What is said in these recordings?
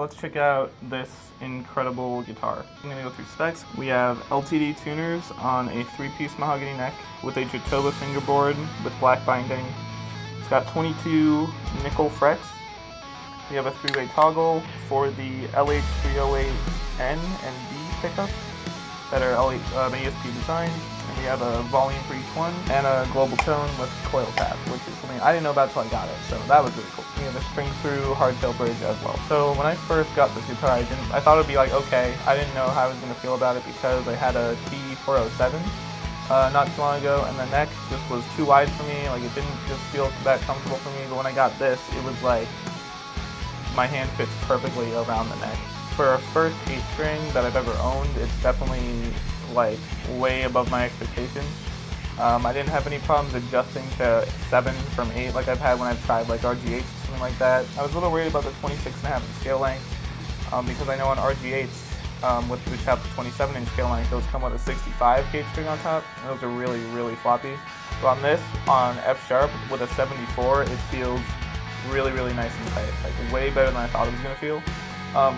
so let's check out this incredible guitar. I'm gonna go through specs. We have LTD tuners on a 3-piece mahogany neck with a Jatoba fingerboard with black binding. It's got 22 nickel frets. We have a 3-way toggle for the LH308N and B pickups that are ESP designed. And we have a volume for each one and a global tone with coil tap, which is something I didn't know about until I got it, so that was really cool. We have a string through hardtail bridge as well. So when I first got this guitar, I thought it would be like okay. I didn't know how I was going to feel about it because I had a T407 not too long ago, and the neck just was too wide for me. Like it didn't just feel that comfortable for me. But when I got this, it was like my hand fits perfectly around the neck. For a first 8-string that I've ever owned, it's definitely like way above my expectations. I didn't have any problems adjusting to 7 from 8 like I've had when I've tried like RG8s or something like that. I was a little worried about the 26.5 in scale length because I know on RG8s which have the 27-inch scale length, those come with a 65 gauge string on top, and those are really, really floppy. But on this, on F sharp with a 74, it feels really, really nice and tight, like way better than I thought it was going to feel.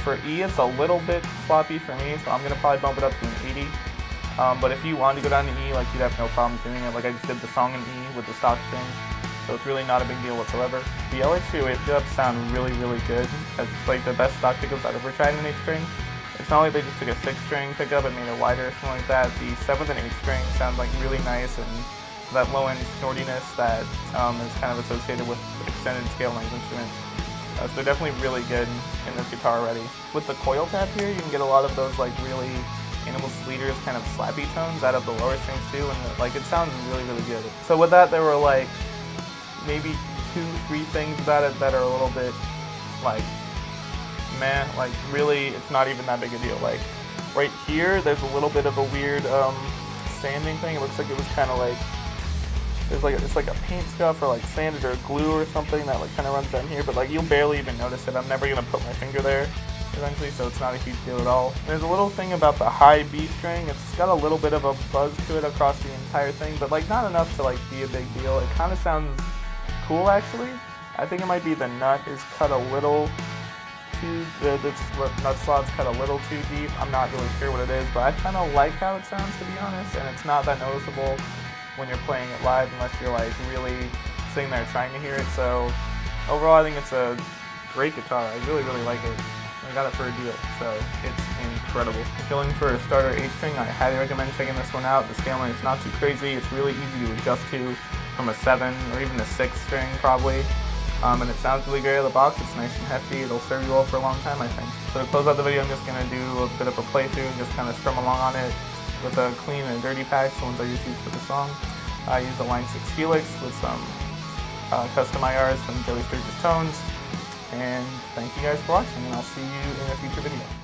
For E, it's a little bit sloppy for me, so I'm going to probably bump it up to an 80. But if you wanted to go down to E, like you'd have no problem doing it. Like I just did the song in E with the stock string, so it's really not a big deal whatsoever. The LH308 pickups sound really, really good. It's like the best stock pickups I've ever tried in an 8-string. It's not like they just took a 6-string pickup and made it wider or something like that. The 7th and 8th string sound like really nice, and that low-end snortiness that is kind of associated with extended scale length instruments. So they're definitely really good in this guitar already. With the coil tap here, you can get a lot of those like really Animal Leaders kind of slappy tones out of the lower strings too, and like it sounds really, really good. So with that, there were like maybe 2-3 things about it that are a little bit like meh, like really it's not even that big a deal. Like right here, there's a little bit of a weird sanding thing. It looks like it was kind of like it's like a paint scuff or like sanded or glue or something that like kind of runs down here, but like you'll barely even notice it. I'm never gonna put my finger there eventually, so it's not a huge deal at all. There's a little thing about the high B string. It's got a little bit of a buzz to it across the entire thing, but like not enough to like be a big deal. It kind of sounds cool actually. I think it might be the nut is cut a little too, the nut slot's cut a little too deep. I'm not really sure what it is, but I kind of like how it sounds, to be honest, and it's not that noticeable when you're playing it live unless you're like really sitting there trying to hear it. So overall, I think it's a great guitar. I really, really like it. I got it for a deal, so it's incredible. If you're looking for a starter 8-string, I highly recommend checking this one out. The scale length is not too crazy. It's really easy to adjust to from a 7 or even a 6-string probably. And it sounds really great out of the box. It's nice and hefty. It'll serve you well for a long time, I think. So to close out the video, I'm just going to do a bit of a playthrough and just kind of strum along on it with a clean and dirty patch, the ones I just used for the song. I used a Line 6 Helix with some custom IRs, some Joey Sturgis tones. And thank you guys for watching, and I'll see you in a future video.